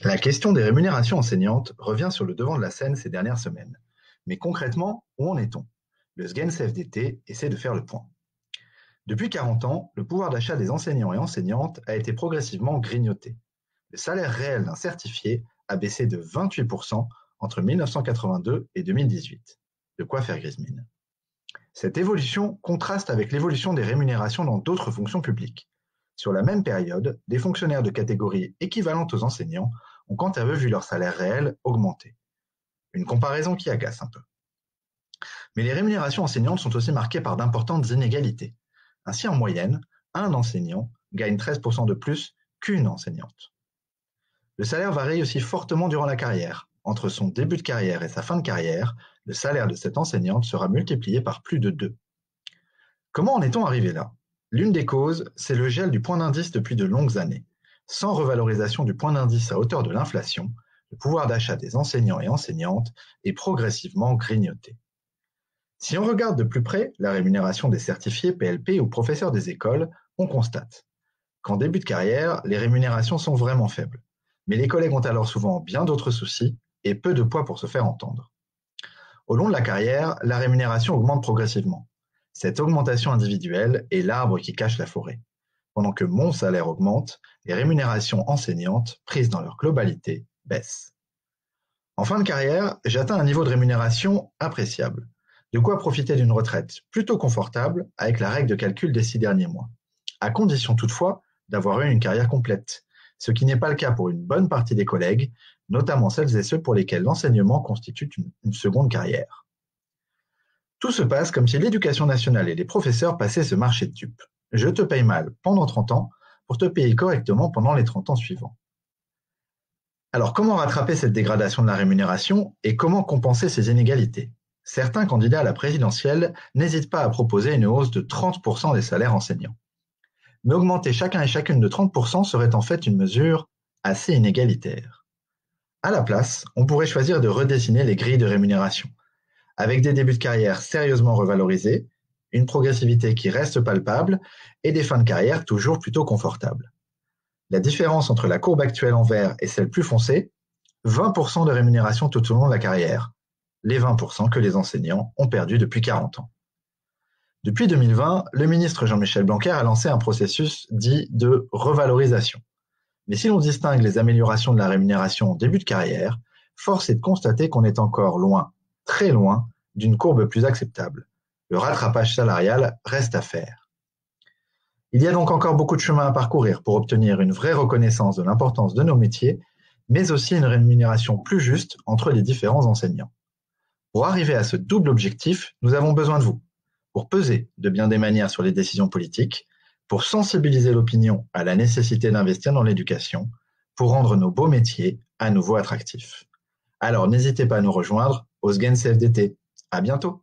La question des rémunérations enseignantes revient sur le devant de la scène ces dernières semaines. Mais concrètement, où en est-on? Le SGEN CFDT essaie de faire le point. Depuis 40 ans, le pouvoir d'achat des enseignants et enseignantes a été progressivement grignoté. Le salaire réel d'un certifié a baissé de 28% entre 1982 et 2018. De quoi faire grise mine. Cette évolution contraste avec l'évolution des rémunérations dans d'autres fonctions publiques. Sur la même période, des fonctionnaires de catégorie équivalente aux enseignants ont quant à eux vu leur salaire réel augmenter. Une comparaison qui agace un peu. Mais les rémunérations enseignantes sont aussi marquées par d'importantes inégalités. Ainsi, en moyenne, un enseignant gagne 13% de plus qu'une enseignante. Le salaire varie aussi fortement durant la carrière. Entre son début de carrière et sa fin de carrière, le salaire de cette enseignante sera multiplié par plus de 2. Comment en est-on arrivé là? L'une des causes, c'est le gel du point d'indice depuis de longues années. Sans revalorisation du point d'indice à hauteur de l'inflation, le pouvoir d'achat des enseignants et enseignantes est progressivement grignoté. Si on regarde de plus près la rémunération des certifiés PLP ou professeurs des écoles, on constate qu'en début de carrière, les rémunérations sont vraiment faibles. Mais les collègues ont alors souvent bien d'autres soucis et peu de poids pour se faire entendre. Au long de la carrière, la rémunération augmente progressivement. Cette augmentation individuelle est l'arbre qui cache la forêt. Pendant que mon salaire augmente, les rémunérations enseignantes, prises dans leur globalité, baissent. En fin de carrière, j'atteins un niveau de rémunération appréciable. De quoi profiter d'une retraite plutôt confortable avec la règle de calcul des 6 derniers mois. À condition toutefois d'avoir eu une carrière complète, ce qui n'est pas le cas pour une bonne partie des collègues, notamment celles et ceux pour lesquels l'enseignement constitue une seconde carrière. Tout se passe comme si l'éducation nationale et les professeurs passaient ce marché de dupes. Je te paye mal pendant 30 ans pour te payer correctement pendant les 30 ans suivants. Alors comment rattraper cette dégradation de la rémunération et comment compenser ces inégalités? Certains candidats à la présidentielle n'hésitent pas à proposer une hausse de 30% des salaires enseignants. Mais augmenter chacun et chacune de 30% serait en fait une mesure assez inégalitaire. À la place, on pourrait choisir de redessiner les grilles de rémunération, avec des débuts de carrière sérieusement revalorisés, une progressivité qui reste palpable et des fins de carrière toujours plutôt confortables. La différence entre la courbe actuelle en vert et celle plus foncée, 20% de rémunération tout au long de la carrière, les 20% que les enseignants ont perdus depuis 40 ans. Depuis 2020, le ministre Jean-Michel Blanquer a lancé un processus dit de revalorisation. Mais si l'on distingue les améliorations de la rémunération en début de carrière, force est de constater qu'on est encore loin, très loin, d'une courbe plus acceptable. Le rattrapage salarial reste à faire. Il y a donc encore beaucoup de chemin à parcourir pour obtenir une vraie reconnaissance de l'importance de nos métiers, mais aussi une rémunération plus juste entre les différents enseignants. Pour arriver à ce double objectif, nous avons besoin de vous, pour peser de bien des manières sur les décisions politiques, pour sensibiliser l'opinion à la nécessité d'investir dans l'éducation, pour rendre nos beaux métiers à nouveau attractifs. Alors n'hésitez pas à nous rejoindre au SGEN CFDT. À bientôt!